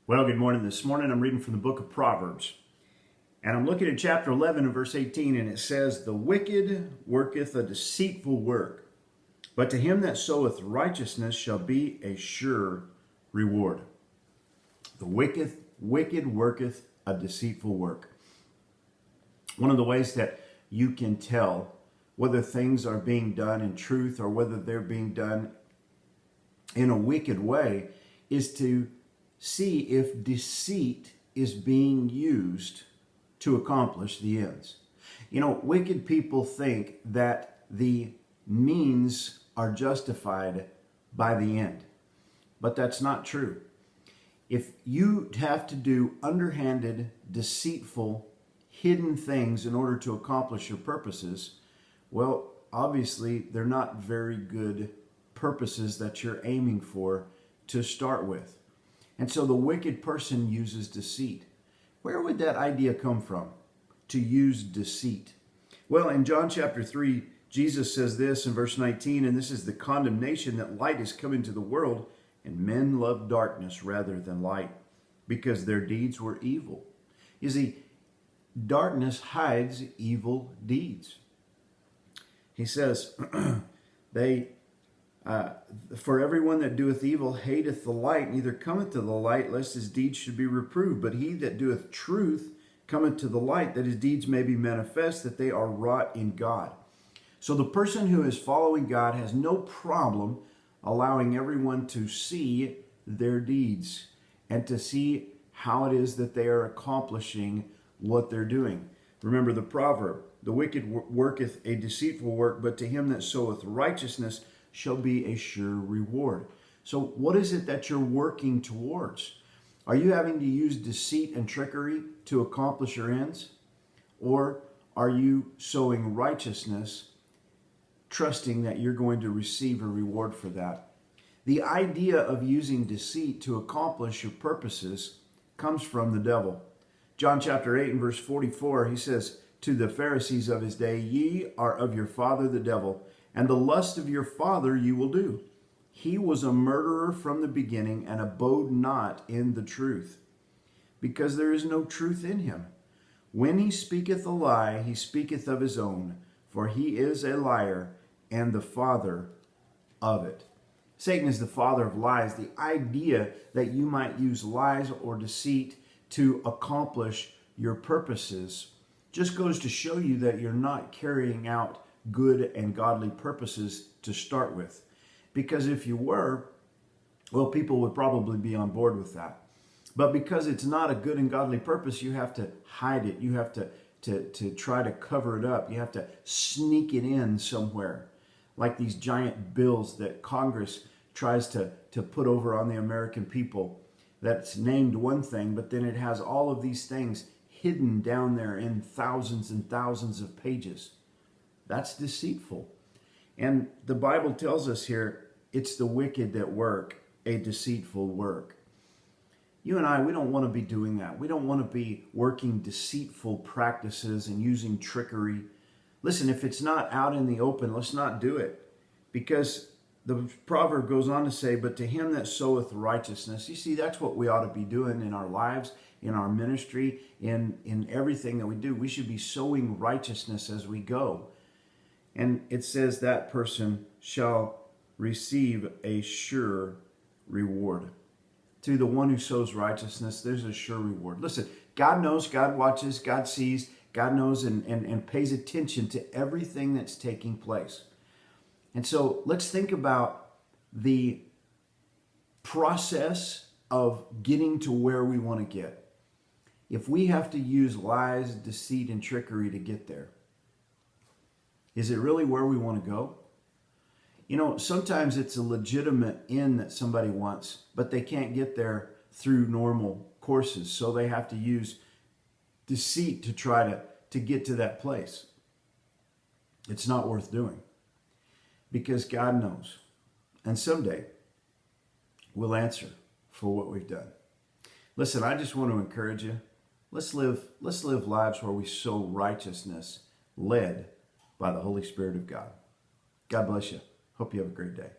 Well, good morning. This morning I'm reading from the book of Proverbs. And I'm looking at chapter 11 and verse 18, and it says, "The wicked worketh a deceitful work, but to him that soweth righteousness shall be a sure reward." The wicked worketh a deceitful work. One of the ways that you can tell whether things are being done in truth or whether they're being done in a wicked way is to see if deceit is being used to accomplish the ends. You know, wicked people think that the means are justified by the end, but that's not true. If you have to do underhanded, deceitful, hidden things in order to accomplish your purposes, well, obviously they're not very good purposes that you're aiming for to start with. And so the wicked person uses deceit. Where would that idea come from, to use deceit? Well, in John chapter 3, Jesus says this in verse 19, "And this is the condemnation, that light is come into the world, and men love darkness rather than light, because their deeds were evil." You see, darkness hides evil deeds. He says, "For everyone that doeth evil hateth the light, neither cometh to the light, lest his deeds should be reproved. But he that doeth truth cometh to the light, that his deeds may be manifest, that they are wrought in God." So the person who is following God has no problem allowing everyone to see their deeds and to see how it is that they are accomplishing what they're doing. Remember the proverb, "The wicked worketh a deceitful work, but to him that soweth righteousness shall be a sure reward." So what is it that you're working towards? Are you having to use deceit and trickery to accomplish your ends? Or are you sowing righteousness, trusting that you're going to receive a reward for that? The idea of using deceit to accomplish your purposes comes from the devil. John chapter 8 and verse 44, he says to the Pharisees of his day, "Ye are of your father the devil, and the lust of your father you will do. He was a murderer from the beginning, and abode not in the truth, because there is no truth in him. When he speaketh a lie, he speaketh of his own, for he is a liar and the father of it." Satan is the father of lies. The idea that you might use lies or deceit to accomplish your purposes just goes to show you that you're not carrying out good and godly purposes to start with. Because if you were, well, people would probably be on board with that. But because it's not a good and godly purpose, you have to hide it. You have to try to cover it up. You have to sneak it in somewhere. Like these giant bills that Congress tries to put over on the American people that's named one thing, but then it has all of these things hidden down there in thousands and thousands of pages. That's deceitful. And the Bible tells us here, it's the wicked that work a deceitful work. You and I, we don't want to be doing that. We don't want to be working deceitful practices and using trickery. Listen, if it's not out in the open, let's not do it. Because the proverb goes on to say, "But to him that soweth righteousness," you see, that's what we ought to be doing in our lives, in our ministry, in everything that we do. We should be sowing righteousness as we go. And it says that person shall receive a sure reward. To the one who sows righteousness, there's a sure reward. Listen, God knows, God watches, God sees, God knows and pays attention to everything that's taking place. And so let's think about the process of getting to where we want to get. If we have to use lies, deceit, and trickery to get there, is it really where we want to go? You know, sometimes it's a legitimate end that somebody wants, but they can't get there through normal courses. So they have to use deceit to try to get to that place. It's not worth doing, because God knows. And someday we'll answer for what we've done. Listen, I just want to encourage you. Let's live lives where we sow righteousness, led by the Holy Spirit of God. God bless you. Hope you have a great day.